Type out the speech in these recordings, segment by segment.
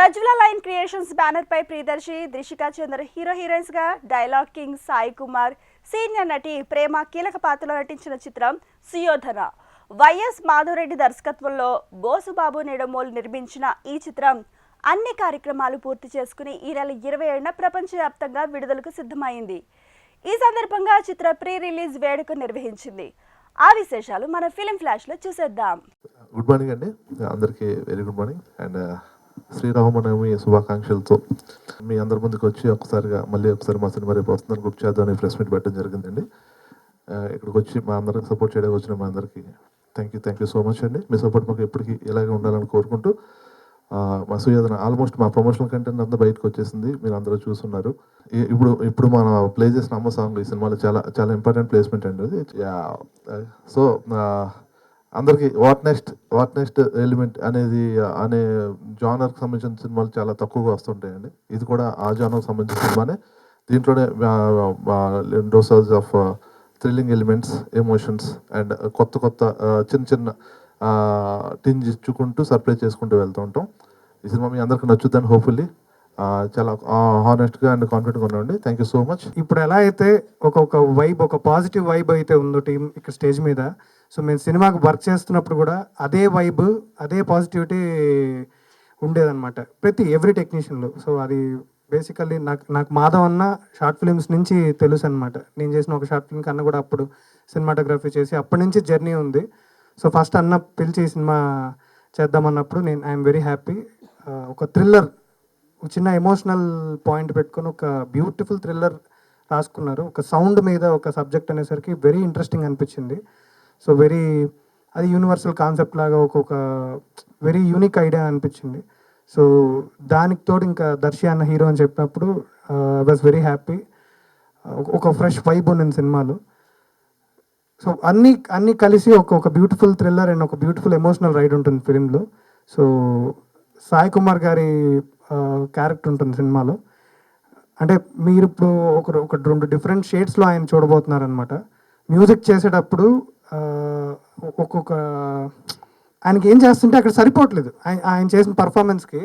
Prajwala line creations banner పై ప్రియదర్శి, దిశికా చంద్ర heroines గా, dialogue king Sai Kumar, senior నటి ప్రేమ కీలక పాత్రలో నటించిన చిత్రం సుయోధన. వైఎస్ మాధవరెడ్డి దర్శకత్వంలో బోసుబాబు నెడమోల్ నిర్మించిన ఈ చిత్రం అన్ని కార్యక్రమాలు పూర్తి చేసుకుని ఈ నెల 27న ప్రపంచవ్యాప్తంగా విడుదలకు సిద్ధమైంది. ఈ సందర్భంగా చిత్ర ప్రీ రిలీజ్ వేడుక నిర్వహించింది. ఆ విశేషాలు మన ఫిలిం ఫ్లాష్ లో చూసేద్దాం. గుడ్ మార్నింగ్ అండి, అందరికీ very good morning and Sri Rama Navami శుభాకాంక్షలతో మీ అందరి ముందుకు వచ్చి మళ్ళీ ఒకసారి మా సినిమా రేపు వస్తుందని బుక్ చేద్దామని ప్రెస్ మీట్ పెట్టడం జరిగిందండి. ఇక్కడికి వచ్చి మా అందరికి సపోర్ట్ చేయడానికి వచ్చిన మా అందరికీ థ్యాంక్ యూ సో మచ్ అండి. మీ సపోర్ట్ మాకు ఎప్పటికీ ఇలాగే ఉండాలని కోరుకుంటూ, మా సుయోధన ఆల్మోస్ట్ మా ప్రమోషనల్ కంటెంట్ అంతా బయటకు వచ్చేసింది, మీరు అందరూ చూస్తున్నారు. ఇప్పుడు మన ప్లే చేసిన అమ్మ సాంగ్ ఈ సినిమాలో చాలా చాలా ఇంపార్టెంట్ ప్లేస్మెంట్ అండి అది. సో అందరికీ వాట్ నెక్స్ట్ ఎలిమెంట్ అనే జానర్కి సంబంధించిన సినిమాలు చాలా తక్కువగా వస్తుంటాయండి. ఇది కూడా ఆ జానర్కి సంబంధించిన సినిమానే. దీంట్లోనే dosage of thrilling elements, emotions and కొత్త చిన్న టింజ్ ఇచ్చుకుంటూ సర్ప్రైజ్ చేసుకుంటూ వెళ్తూ ఉంటాం. ఈ సినిమా మీ అందరికీ నచ్చుద్దని హోప్ఫుల్లీ చాలా హానెస్ట్గా అండ్ కాన్ఫిడెంట్గా ఉన్నామండి. Thank you so much. ఇప్పుడు ఎలా అయితే ఒక పాజిటివ్ వైబ్ అయితే ఉందో టీం ఇక్కడ స్టేజ్ మీద, సో మేము సినిమాకి వర్క్ చేస్తున్నప్పుడు కూడా అదే వైబ్, అదే పాజిటివిటీ ఉండేదన్నమాట ఎవ్రీ టెక్నీషియన్లో. సో అది బేసికల్లీ నాకు మాధవ్ అన్న షార్ట్ ఫిల్మ్స్ నుంచి తెలుసు అనమాట. నేను చేసిన ఒక షార్ట్ ఫిల్మ్ కన్నా కూడా అప్పుడు సినిమాటోగ్రఫీ చేసి అప్పటి నుంచి జర్నీ ఉంది. సో ఫస్ట్ అన్న పిలిచి సినిమా చేద్దామన్నప్పుడు ఐఎమ్ వెరీ హ్యాపీ. ఒక థ్రిల్లర్, చిన్న ఎమోషనల్ పాయింట్ పెట్టుకొని ఒక బ్యూటిఫుల్ థ్రిల్లర్ రాసుకున్నారు. ఒక సౌండ్ మీద ఒక సబ్జెక్ట్ అనేసరికి వెరీ ఇంట్రెస్టింగ్ అనిపించింది. సో అది యూనివర్సల్ కాన్సెప్ట్ లాగా ఒక వెరీ యూనిక్ ఐడియా అనిపించింది. సో దానికి తోడు ఇంకా దర్శి అన్న హీరో అని చెప్పినప్పుడు ఐ వాజ్ వెరీ హ్యాపీ. ఒక ఫ్రెష్ వైబ్ ఉంది సినిమాలో. సో అన్నీ కలిసి ఒక బ్యూటిఫుల్ థ్రిల్లర్ అండ్ ఒక బ్యూటిఫుల్ ఎమోషనల్ రైడ్ ఉంటుంది ఫిలింలో. సో సాయి కుమార్ గారి క్యారెక్టర్ ఉంటుంది సినిమాలో. అంటే మీరు ఇప్పుడు ఒక 2 డిఫరెంట్ షేడ్స్లో ఆయన చూడబోతున్నారనమాట. మ్యూజిక్ చేసేటప్పుడు ఆయనకి ఏం చేస్తుంటే అక్కడ సరిపోవట్లేదు. ఆయన చేసిన పర్ఫార్మెన్స్కి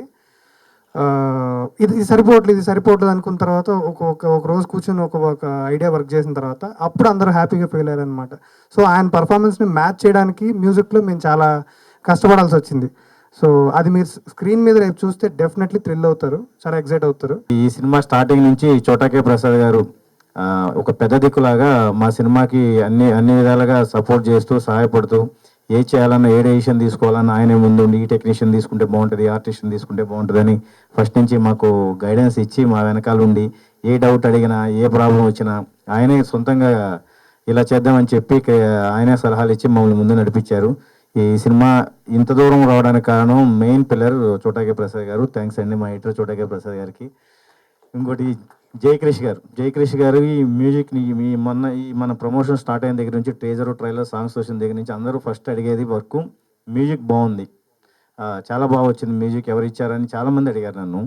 ఇది సరిపోవట్లేదు అనుకున్న తర్వాత ఒక రోజు కూర్చొని ఒక ఐడియా వర్క్ చేసిన తర్వాత అప్పుడు అందరూ హ్యాపీగా ఫీల్ అయ్యారనమాట. సో ఆయన పర్ఫార్మెన్స్ని మ్యాచ్ చేయడానికి మ్యూజిక్లో మేము చాలా కష్టపడాల్సి వచ్చింది. సో అది మీరు స్క్రీన్ మీద రేపు చూస్తే డెఫినెట్లీ థ్రిల్ అవుతారు, చాలా ఎక్సైట్ అవుతారు. ఈ సినిమా స్టార్టింగ్ నుంచి చోటా కే ప్రసాద్ గారు ఒక పెద్ద దిక్కులాగా మా సినిమాకి అన్ని విధాలుగా సపోర్ట్ చేస్తూ సహాయపడుతూ, ఏ చేయాలన్నా ఏ డెసిషన్ తీసుకోవాలన్నా ఆయనే ముందుండి ఈ టెక్నీషియన్ తీసుకుంటే బాగుంటుంది, ఆర్టిస్ట్ని తీసుకుంటే బాగుంటుందని ఫస్ట్ నుంచి మాకు గైడెన్స్ ఇచ్చి మా వెనకాల ఉండి ఏ డౌట్ అడిగినా ఏ ప్రాబ్లం వచ్చినా ఆయనే సొంతంగా ఇలా చేద్దామని చెప్పి ఆయనే సలహాలు ఇచ్చి మమ్మల్ని ముందు నడిపించారు. ఈ సినిమా ఇంత దూరం రావడానికి కారణం మెయిన్ పిల్లర్ చోటా కే ప్రసాద్ గారు. థ్యాంక్స్ అండి మా ఎడిటర్ చోటా కే ప్రసాద్ గారికి. ఇంకోటి జయక్రిష్ గారు ఈ మ్యూజిక్ని మన ప్రమోషన్ స్టార్ట్ అయిన దగ్గర నుంచి టీజర్, ట్రైలర్, సాంగ్స్ వచ్చిన దగ్గర నుంచి అందరూ ఫస్ట్ అడిగేది వర్క్ మ్యూజిక్ బాగుంది, చాలా బాగా వచ్చింది మ్యూజిక్, ఎవరు ఇచ్చారని చాలామంది అడిగారు నన్ను.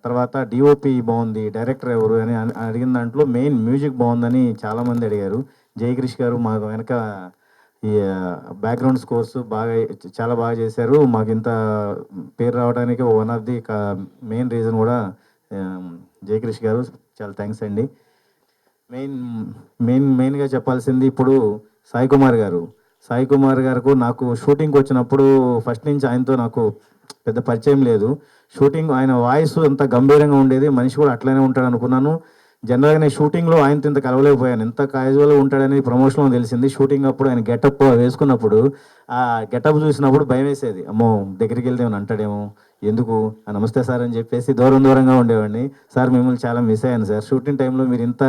తర్వాత డిఓపి బాగుంది, డైరెక్టర్ ఎవరు అని అడిగిన దాంట్లో మెయిన్ మ్యూజిక్ బాగుందని చాలామంది అడిగారు. జయక్రిష్ గారు మా వెనక ఈ బ్యాక్గ్రౌండ్ స్కోర్స్ చాలా బాగా చేశారు. మాకు ఇంత పేరు రావడానికి one of the main reason కూడా జయక్రిష్ గారు. చాలా థ్యాంక్స్ అండి. మెయిన్గా చెప్పాల్సింది ఇప్పుడు సాయి కుమార్ గారు నాకు షూటింగ్కి వచ్చినప్పుడు ఫస్ట్ నుంచి ఆయనతో నాకు పెద్ద పరిచయం లేదు. షూటింగ్ ఆయన వాయిస్ అంత గంభీరంగా ఉండేది, మనిషి కూడా అట్లనే ఉంటాడు అనుకున్నాను. జనరల్గా నేను షూటింగ్లో ఆయనతో ఇంత కలవలేకపోయాను, ఎంత క్యాజువల్గా ఉంటాడని ప్రమోషన్లో తెలిసింది. షూటింగ్ అప్పుడు ఆయన గెటప్ వేసుకున్నప్పుడు ఆ గెటప్ చూసినప్పుడు భయం వేసేది, అమ్మో దగ్గరికి వెళ్తే ఏమైనా అంటాడేమో, ఎందుకు నమస్తే సార్ అని చెప్పేసి దూరంగా ఉండేవాడిని. సార్ మిమ్మల్ని చాలా మిస్ అయ్యాను సార్, షూటింగ్ టైంలో మీరు ఇంత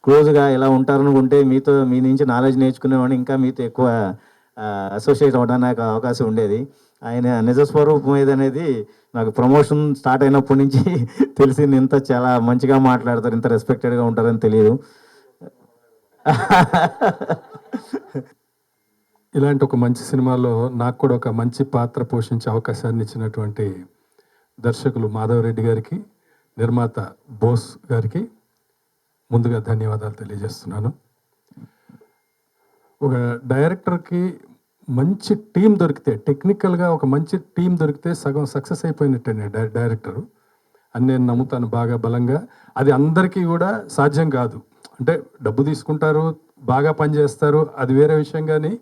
క్లోజ్గా ఎలా ఉంటారనుకుంటే మీ నుంచి నాలెడ్జ్ నేర్చుకునేవాడిని, ఇంకా మీతో ఎక్కువ అసోసియేట్ అవ్వడానికి నాకు అవకాశం ఉండేది. ఆయన నిజస్వరూపం ఏదనేది నాకు ప్రమోషన్ స్టార్ట్ అయినప్పటి నుంచి తెలిసింది. ఇంత చాలా మంచిగా మాట్లాడతారు, ఇంత రెస్పెక్టెడ్గా ఉంటారని తెలియదు. ఇలాంటి ఒక మంచి సినిమాలో నాకు కూడా ఒక మంచి పాత్ర పోషించే అవకాశాన్ని ఇచ్చినటువంటి దర్శకులు మాధవరెడ్డి గారికి, నిర్మాత బోస్ గారికి ముందుగా ధన్యవాదాలు తెలియజేస్తున్నాను. ఒక డైరెక్టర్కి మంచి టీం దొరికితే, టెక్నికల్గా ఒక మంచి టీం దొరికితే సగం సక్సెస్ అయిపోయినట్టండి డైరెక్టరు అని నేను నమ్ముతాను బాగా బలంగా. అది అందరికీ కూడా సాధ్యం కాదు. అంటే డబ్బు తీసుకుంటారు, బాగా పనిచేస్తారు, అది వేరే విషయం. కానీ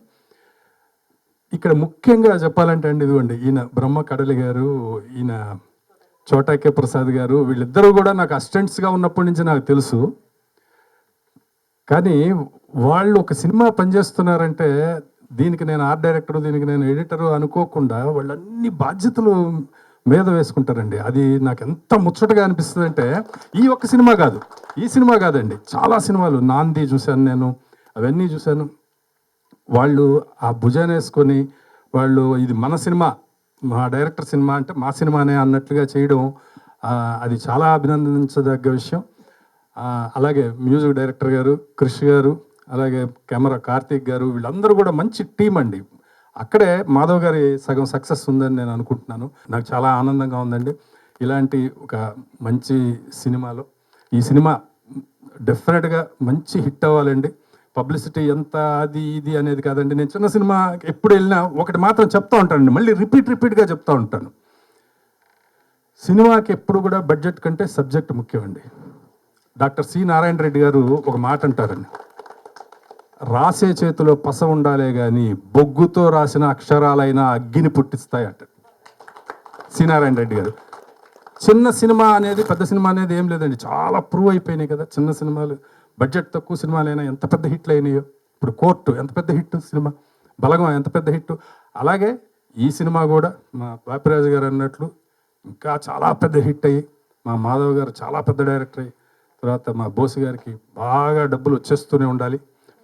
ఇక్కడ ముఖ్యంగా చెప్పాలంటే అండి, ఇదిగోండి ఈయన బ్రహ్మ కడలి గారు, ఈయన చోటాకే ప్రసాద్ గారు, వీళ్ళిద్దరూ కూడా నాకు అసిస్టెంట్స్గా ఉన్నప్పటి నుంచి నాకు తెలుసు. కానీ వాళ్ళు ఒక సినిమా పనిచేస్తున్నారంటే దీనికి నేను ఆర్ట్ డైరెక్టరు, దీనికి నేను ఎడిటరు అనుకోకుండా వాళ్ళు అన్ని బాధ్యతలు మీద వేసుకుంటారండి. అది నాకు ఎంత ముచ్చటగా అనిపిస్తుంది అంటే, ఈ ఒక్క సినిమా కాదు, ఈ సినిమా కాదండి, చాలా సినిమాలు, నాంది చూశాను నేను, అవన్నీ చూశాను. వాళ్ళు ఆ భుజాన్ని వేసుకొని వాళ్ళు ఇది మన సినిమా, మా డైరెక్టర్ సినిమా అంటే మా సినిమానే అన్నట్లుగా చేయడం, అది చాలా అభినందించదగ్గ విషయం. అలాగే మ్యూజిక్ డైరెక్టర్ గారు క్రిష్ గారు, అలాగే కెమెరా కార్తీక్ గారు, వీళ్ళందరూ కూడా మంచి టీం అండి. అక్కడే మాధవ్ గారి సగం సక్సెస్ ఉందని నేను అనుకుంటున్నాను. నాకు చాలా ఆనందంగా ఉందండి ఇలాంటి ఒక మంచి సినిమాలో. ఈ సినిమా డెఫినెట్గా మంచి హిట్ అవ్వాలండి. పబ్లిసిటీ ఎంత అది ఇది అనేది కాదండి. నేను చిన్న సినిమా ఎప్పుడు వెళ్ళినా ఒకటి మాత్రం చెప్తా ఉంటానండి, మళ్ళీ రిపీట్గా చెప్తా ఉంటాను. సినిమాకి ఎప్పుడు కూడా బడ్జెట్ కంటే సబ్జెక్ట్ ముఖ్యమండి. డాక్టర్ సి నారాయణ రెడ్డి గారు ఒక మాట అంటారండి, రాసే చేతిలో పస ఉండాలే కానీ బొగ్గుతో రాసిన అక్షరాలైనా అగ్గిని పుట్టిస్తాయి అంట సి నారాయణ రెడ్డి గారు. చిన్న సినిమా అనేది పెద్ద సినిమా అనేది ఏం లేదండి, చాలా ప్రూవ్ అయిపోయినాయి కదా. చిన్న సినిమాలు, బడ్జెట్ తక్కువ సినిమాలైనా ఎంత పెద్ద హిట్లు అయినాయో. ఇప్పుడు కోర్టు ఎంత పెద్ద హిట్ సినిమా, బలగం ఎంత పెద్ద హిట్. అలాగే ఈ సినిమా కూడా మా బాపిరాజు గారు అన్నట్లు ఇంకా చాలా పెద్ద హిట్ అయ్యి, మా మాధవ్ గారు చాలా పెద్ద డైరెక్టర్ అయ్యి, తర్వాత మా బోసు గారికి బాగా డబ్బులు వచ్చేస్తూనే ఉండాలి,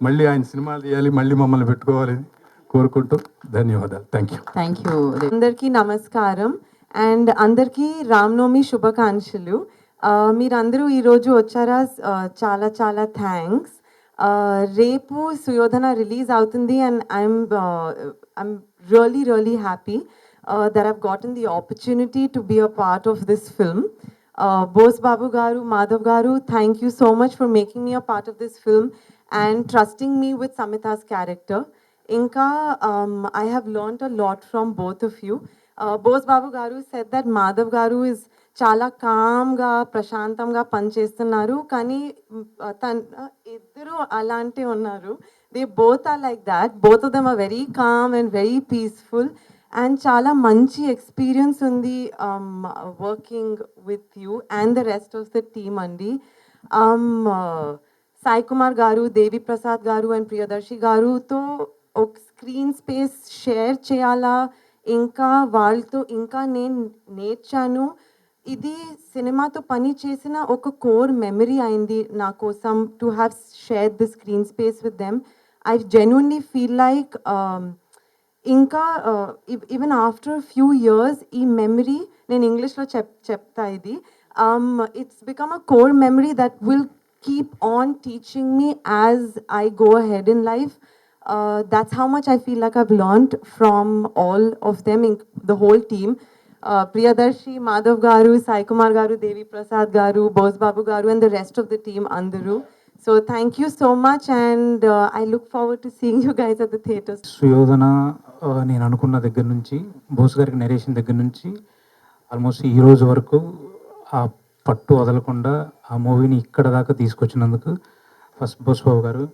మళ్ళీ ఆయన సినిమాలు తీయాలి, మళ్ళీ మమ్మల్ని పెట్టుకోవాలని కోరుకుంటూ ధన్యవాదాలు. Thank you. అందరికీ నమస్కారం అండ్ అందరికీ రామనవమి శుభాకాంక్షలు. మీరందరూ ఈరోజు వచ్చారా, చాలా చాలా థ్యాంక్స్. రేపు సుయోధన రిలీజ్ అవుతుంది and I'm really happy that I've gotten the opportunity to be a part of this film. Bose Babu Garu, Madhav Garu, thank you so much for making me a part of this film and trusting me with Samita's character. Inka, I have learned a lot from both of you. Bose Babu Garu said that Madhav Garu is chala calm ga, prashantam ga panchestunaru, kani iddaru alante unnaru. They both are like that. Both of them are very calm and very peaceful. And chala manchi experience undi working with you and the rest of the team andi. Sai Kumar Garu, Devi Prasad Garu and Priyadarshi Garu to ok screen space share cheyala, inka valto inka నేను నేర్చాను. ఇది సినిమాతో పని చేసిన ఒక core memory అయింది నా కోసం, to have share the screen space with them. I genuinely feel like ఇంకా ఈవెన్ ఆఫ్టర్ ఫ్యూ ఇయర్స్ ఈ మెమరీ, నేను ఇంగ్లీష్లో చెప్తా ఇది, it's become a core memory that will keep on teaching me as I go ahead in life. That's how much I feel like I've learned from all of them, the whole team. Priyadarshi, Madhav Garu, Sai Kumar Garu, Devi Prasad Garu, Bose Babu Garu and the rest of the team Andaru. So thank you so much and I look forward to seeing you guys at the theatres. Suyodhana నేను అనుకున్న దగ్గర నుంచి, బోస్ గారికి narration దగ్గర నుంచి almost ఈ రోజు వరకు ఆ పట్టు వదలకుండా ఆ మూవీని ఇక్కడ దాకా తీసుకొచ్చినందుకు ఫస్ట్ బోస్ బాబు గారు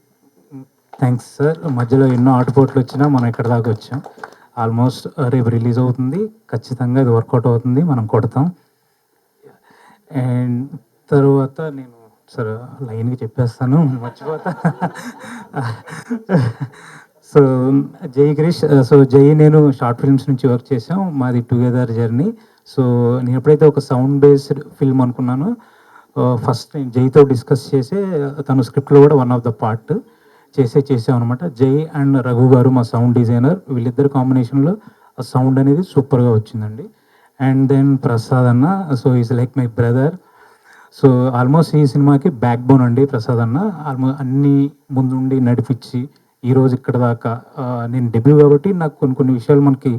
థ్యాంక్స్ సార్. మధ్యలో ఎన్నో ఆటుపోట్లు వచ్చినా మనం ఇక్కడ దాకా వచ్చాం. ఆల్మోస్ట్ రేపు రిలీజ్ అవుతుంది, ఖచ్చితంగా ఇది వర్కౌట్ అవుతుంది, మనం కొడతాం. అండ్ తర్వాత నేను సార్ లైన్గా చెప్పేస్తాను, మర్చిపోతా. సో జై క్రిష్, సో జై నేను షార్ట్ ఫిల్మ్స్ నుంచి వర్క్ చేసాం, మాది టుగెదర్ జర్నీ. సో నేను ఎప్పుడైతే ఒక సౌండ్ బేస్డ్ ఫిల్మ్ అనుకున్నానో, ఫస్ట్ నేను జైతో డిస్కస్ చేసి తను స్క్రిప్ట్లో కూడా వన్ ఆఫ్ ద పార్ట్ చేసాం అనమాట. జై అండ్ రఘు గారు మా సౌండ్ డిజైనర్, వీళ్ళిద్దరు కాంబినేషన్లో ఆ సౌండ్ అనేది సూపర్గా వచ్చిందండి. అండ్ దెన్ ప్రసాద్ అన్న, so is like my brother. So almost ఈ సినిమాకి బ్యాక్ బోన్ అండి ప్రసాద్ అన్న. ఆల్మోస్ట్ అన్నీ ముందుండి నడిపించి ఈరోజు ఇక్కడ దాకా, నేను డెబ్యూ కాబట్టి నాకు కొన్ని విషయాలు మనకి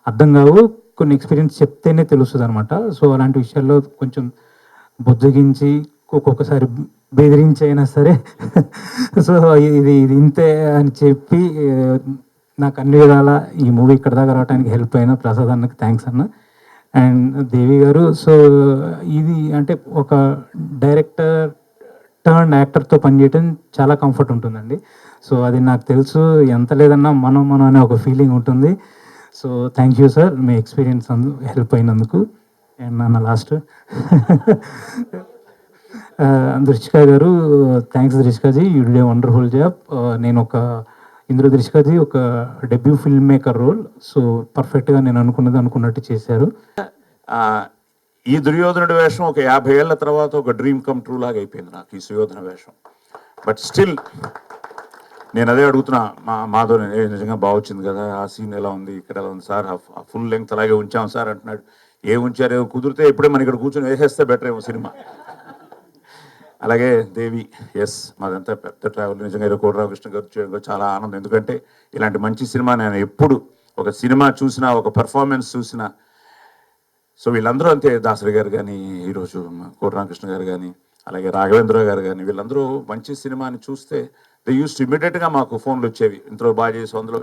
అర్థం కావు, కొన్ని ఎక్స్పీరియన్స్ చెప్తేనే తెలుస్తుంది అనమాట. సో అలాంటి విషయాల్లో కొంచెం బుజ్జగించి ఒక్కొక్కసారి బెదిరించైనా సరే సో ఇది ఇంతే అని చెప్పి నాకు అన్ని విధాల ఈ మూవీ ఇక్కడ దాకా రావడానికి హెల్ప్ అయిన ప్రసాద్ అన్నకి థ్యాంక్స్ అన్న. అండ్ దేవి గారు, సో ఇది అంటే ఒక డైరెక్టర్ టర్న్ యాక్టర్తో పనిచేయటం చాలా కంఫర్ట్ ఉంటుందండి. సో అది నాకు తెలుసు, ఎంత లేదన్నా మనం అనే ఒక ఫీలింగ్ ఉంటుంది. సో థ్యాంక్ యూ సార్, మీ ఎక్స్పీరియన్స్ హెల్ప్ అయినందుకు. అండ్ నాన్న లాస్ట్ దృష్టికా గారు, thanks Drishtikaji, you did a wonderful job. నేను ఇందులో దృష్టికాజీ ఒక debut film maker role, so పర్ఫెక్ట్గా నేను అనుకున్నట్టు చేశారు. ఈ దుర్యోధనుడి వేషం ఒక 50 ఏళ్ల తర్వాత ఒక డ్రీమ్ కమ్ ట్రూ లాగా అయిపోయింది నాకు ఈ సుయోధన వేషం. బట్ స్టిల్ నేను అదే అడుగుతున్నా మాధవ్, నిజంగా బాగా వచ్చింది కదా, ఆ సీన్ ఎలా ఉంది, ఇక్కడ ఎలా ఉంది సార్, ఫుల్ లెంగ్త్ అలాగే ఉంచాం సార్ అంటున్నాడు. ఉంచారు, కుదిరితే ఎప్పుడే మన ఇక్కడ కూర్చొని వేసేస్తే బెటర్ ఏమో సినిమా. అలాగే దేవి, ఎస్ మాదంతా పెద్ద ట్రావెల్. నిజంగా కోట రామకృష్ణ గారు చేయడం చాలా ఆనందం. ఎందుకంటే ఇలాంటి మంచి సినిమా నేను ఎప్పుడు ఒక సినిమా చూసినా, ఒక పెర్ఫార్మెన్స్ చూసినా, సో వీళ్ళందరూ అంతే, దాసరి గారు కానీ, ఈరోజు కోట రామకృష్ణ గారు కానీ, అలాగే రాఘవేంద్ర గారు కానీ, వీళ్ళందరూ మంచి సినిమాని చూస్తే దే యూస్ ఇమీడియట్గా మాకు ఫోన్లు వచ్చేవి, ఇంట్లో బాగా చేసి అందులో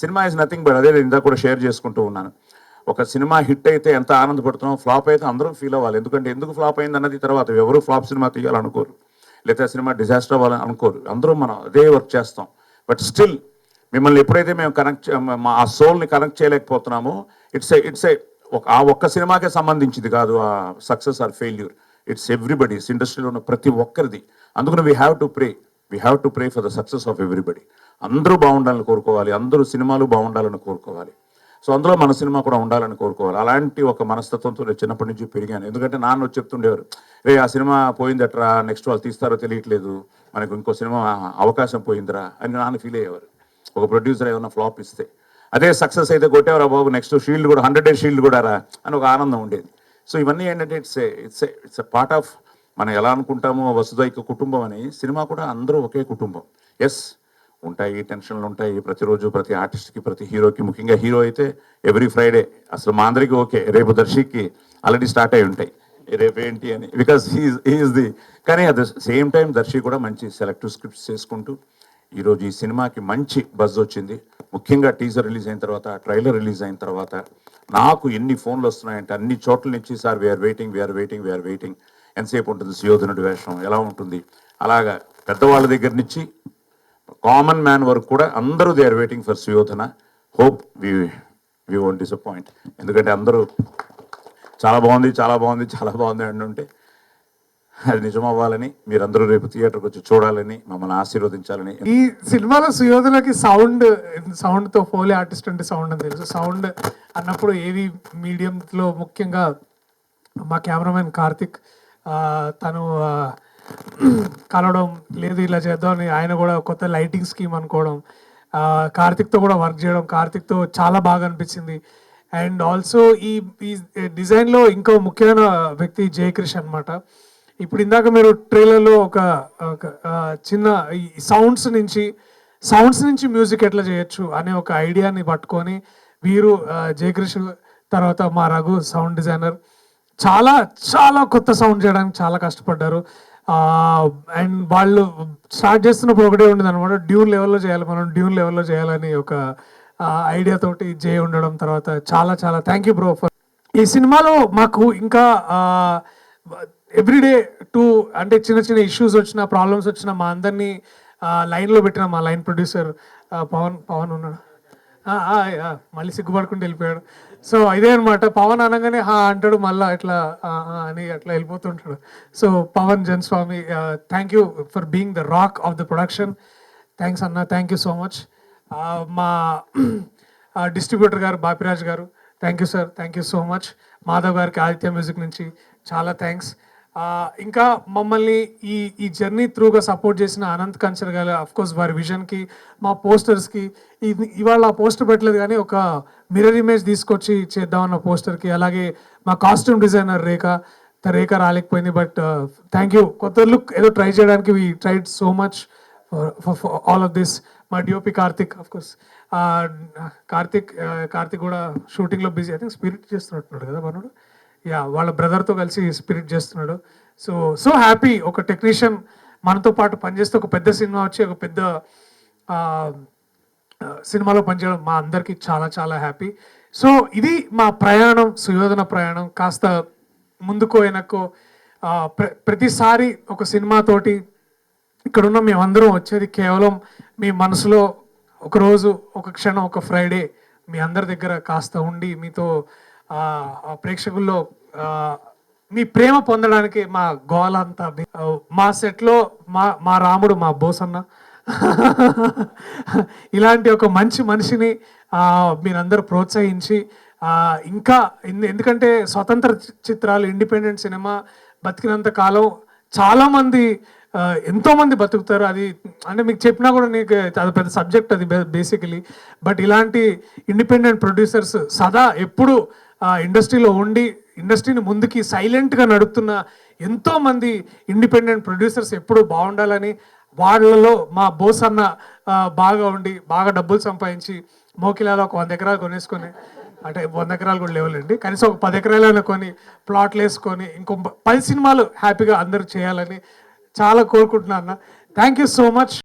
సినిమా ఈజ్ నథింగ్ బట్, అదే నేను ఇందాక కూడా షేర్ చేసుకుంటూ ఉన్నాను. ఒక సినిమా హిట్ అయితే ఎంత ఆనందపడుతున్నాం, ఫ్లాప్ అయితే అందరం ఫీల్ అవ్వాలి. ఎందుకు ఫ్లాప్ అయింది అన్నది తర్వాత, ఎవరు ఫ్లాప్ సినిమా తీయాలనుకోరు, లేకపోతే సినిమా డిజాస్టర్ అవ్వాలని అనుకోరు, అందరూ మనం అదే వర్క్ చేస్తాం. బట్ స్టిల్ మిమ్మల్ని ఎప్పుడైతే మేము ఆ సోల్ని కనెక్ట్ చేయలేకపోతున్నామో, ఇట్స్ ఏ ఒక్క సినిమాకే సంబంధించింది కాదు ఆ success or failure, it's everybody's, ఇండస్ట్రీలో ఉన్న ప్రతి ఒక్కరిది. అందుకని we have to pray for the success of everybody. అందరూ బాగుండాలని కోరుకోవాలి, అందరూ సినిమాలు బాగుండాలని కోరుకోవాలి. సో అందులో మన సినిమా కూడా ఉండాలని కోరుకోవాలి. అలాంటి ఒక మనస్తత్వంతో నేను చిన్నప్పటి నుంచి పెరిగాను. ఎందుకంటే నాన్న చెప్తుండేవారు, ఆ సినిమా పోయిందట్రా, నెక్స్ట్ వాళ్ళు తీస్తారో తెలియట్లేదు, మనకు ఇంకో సినిమా అవకాశం పోయిందిరా అని నాన్న ఫీల్ అయ్యేవారు. ఒక ప్రొడ్యూసర్ ఏమైనా ఫ్లాప్ ఇస్తే, అదే సక్సెస్ అయితే కొట్టేవరా బాబు, నెక్స్ట్ షీల్డ్ కూడా 100 days షీల్డ్ కూడా రా అని ఒక ఆనందం ఉండేది. సో ఇవన్నీ ఏంటంటే ఇట్స్ ఎ పార్ట్ ఆఫ్ మనం ఎలా అనుకుంటామో వసుదైక కుటుంబం అని, సినిమా కూడా అందరూ ఒకే కుటుంబం. ఎస్ ఉంటాయి, టెన్షన్లు ఉంటాయి, ప్రతిరోజు ప్రతి ఆర్టిస్ట్కి, ప్రతి హీరోకి, ముఖ్యంగా హీరో అయితే ఎవ్రీ ఫ్రైడే, అసలు మా అందరికీ ఓకే, రేపు దర్శికి ఆల్రెడీ స్టార్ట్ అయి ఉంటాయి రేపు ఏంటి అని, బికాస్ హీఈస్ ది. కానీ at the same time Darshi కూడా మంచి సెలెక్టివ్ స్క్రిప్ట్స్ చేసుకుంటూ ఈరోజు ఈ సినిమాకి మంచి బజ్ వచ్చింది. ముఖ్యంగా టీజర్ రిలీజ్ అయిన తర్వాత, ట్రైలర్ రిలీజ్ అయిన తర్వాత నాకు ఎన్ని ఫోన్లు వస్తున్నాయంటే అన్ని చోట్ల నుంచి, సార్ వీఆర్ వెయిటింగ్, ఎంతసేపు ఉంటుంది సుయోధనుడి వేషం, ఎలా ఉంటుంది, అలాగా పెద్దవాళ్ళ దగ్గర నుంచి కామన్ మ్యాన్ వరకు కూడా అందరూ they are waiting for Suyodhana. Hope we won't disappoint. ఎందుకంటే అందరూ చాలా బాగుంది అంటుంటే అది నిజం అవ్వాలని, మీరందరూ రేపు థియేటర్కి వచ్చి చూడాలని, మమ్మల్ని ఆశీర్వదించాలని. ఈ సినిమాలో సుయోధనకి సౌండ్తో ఫోలీ ఆర్టిస్ట్ అంటే సౌండ్ అని తెలుసు. సౌండ్ అన్నప్పుడు ఏవి మీడియంలో ముఖ్యంగా మా కెమెరామెన్ కార్తిక్ తను కలవడం, లేదు ఇలా చేద్దామని ఆయన కూడా కొత్త లైటింగ్ స్కీమ్ అనుకోవడం, కార్తిక్తో కూడా వర్క్ చేయడం, కార్తిక్తో చాలా బాగా అనిపించింది. అండ్ ఆల్సో ఈ డిజైన్లో ఇంకో ముఖ్యమైన వ్యక్తి జయక్రిష్ అనమాట. ఇప్పుడు ఇందాక మీరు ట్రైలర్లో ఒక చిన్న సౌండ్స్ నుంచి మ్యూజిక్ ఎట్లా చేయొచ్చు అనే ఒక ఐడియాని పట్టుకొని వీరు జయక్రిష్, తర్వాత మా రఘు సౌండ్ డిజైనర్ చాలా చాలా కొత్త సౌండ్ చేయడానికి చాలా కష్టపడ్డారు. అండ్ వాళ్ళు స్టార్ట్ చేస్తున్నప్పుడు ఒకటే ఉండేది అనమాట, డ్యూన్ లెవెల్లో చేయాలని ఒక ఐడియా తోటి జే ఉండడం. తర్వాత చాలా చాలా థ్యాంక్ యూ బ్రో ఫర్ ఈ సినిమాలో మాకు ఇంకా ఎవ్రీడే అంటే చిన్న ఇష్యూస్ వచ్చినా, ప్రాబ్లమ్స్ వచ్చినా మా అందరినీ లైన్లో పెట్టిన మా లైన్ ప్రొడ్యూసర్ పవన్ ఉన్నాడు, మళ్ళీ సిగ్గుపడుకుంటూ వెళ్ళిపోయాడు. సో ఇదే అనమాట, పవన్ అనగానే అంటాడు, మళ్ళీ అట్లా అని అట్లా వెళ్ళిపోతుంటాడు. So Pawan Janswami, thank you for being the rock of the production. Thanks అన్న, థ్యాంక్ యూ సో మచ్. మా డిస్ట్రిబ్యూటర్ గారు బాపిరాజ్ గారు, thank you sir, thank you so much. Madhav గారికి ఆదిత్య మ్యూజిక్ నుంచి చాలా థ్యాంక్స్. ఇంకా మమ్మల్ని ఈ జర్నీ త్రూగా సపోర్ట్ చేసిన అనంత్ కంచర్ గారు, అఫ్కోర్స్ వారి విజన్కి, మా పోస్టర్స్కి, ఇవాళ ఆ పోస్టర్ పెట్టలేదు కానీ ఒక మిర్రర్ ఇమేజ్ తీసుకొచ్చి చేద్దామన్న పోస్టర్కి, అలాగే మా కాస్ట్యూమ్ డిజైనర్ రేఖ రాలేకపోయింది, బట్ థ్యాంక్ యూ. కొత్త లుక్ ఏదో ట్రై చేయడానికి we tried so much for all of this. మా డిఓపి కార్తిక్, అఫ్కోర్స్ కార్తిక్ కూడా షూటింగ్లో బిజీ, ఐ థింక్ స్పిరిట్ చేస్తున్నట్టున్నాడు కదా మనోడు, వాళ్ళ బ్రదర్తో కలిసి స్పిరిట్ చేస్తున్నాడు. సో హ్యాపీ, ఒక టెక్నీషియన్ మనతో పాటు పనిచేస్తే ఒక పెద్ద సినిమా వచ్చి ఒక పెద్ద సినిమాలో పనిచేయడం మా అందరికీ చాలా చాలా హ్యాపీ. సో ఇది మా ప్రయాణం, సుయోధన ప్రయాణం. కాస్త ముందుకో వెనక్కో ప్రతిసారి ఒక సినిమాతోటి ఇక్కడున్న మేమందరం వచ్చేది కేవలం మీ మనసులో ఒకరోజు, ఒక క్షణం, ఒక ఫ్రైడే మీ అందరి దగ్గర కాస్త ఉండి మీతో ప్రేక్షకుల్లో మీ ప్రేమ పొందడానికి మా గోల అంతా. మా సెట్లో మా రాముడు మా బోసన్న ఇలాంటి ఒక మంచి మనిషిని మీరందరూ ప్రోత్సహించి ఇంకా ఎందుకంటే స్వతంత్ర చిత్రాలు, ఇండిపెండెంట్ సినిమా బతికినంత కాలం చాలామంది ఎంతోమంది బతుకుతారు. అది అంటే మీకు చెప్పినా కూడా నీకు అది పెద్ద సబ్జెక్ట్ అది బేసికలీ. బట్ ఇలాంటి ఇండిపెండెంట్ ప్రొడ్యూసర్స్ సదా ఎప్పుడు ఇండస్ట్రీలో ఉండి ఇండస్ట్రీని ముందుకి సైలెంట్గా నడుపుతున్న ఎంతోమంది ఇండిపెండెంట్ ప్రొడ్యూసర్స్ ఎప్పుడు బాగుండాలని, వాళ్ళలో మా బోస్ అన్న బాగా ఉండి బాగా డబ్బులు సంపాదించి మోకిలాలో ఒక 100 ఎకరాలు కొనేసుకొని, అంటే 100 ఎకరాలు కూడా లేవులేండి, కనీసం ఒక 10 ఎకరాలైనా కొని ప్లాట్లు వేసుకొని ఇంకో 10 సినిమాలు హ్యాపీగా అందరూ చేయాలని చాలా కోరుకుంటున్నాను అన్న. Thank you so much.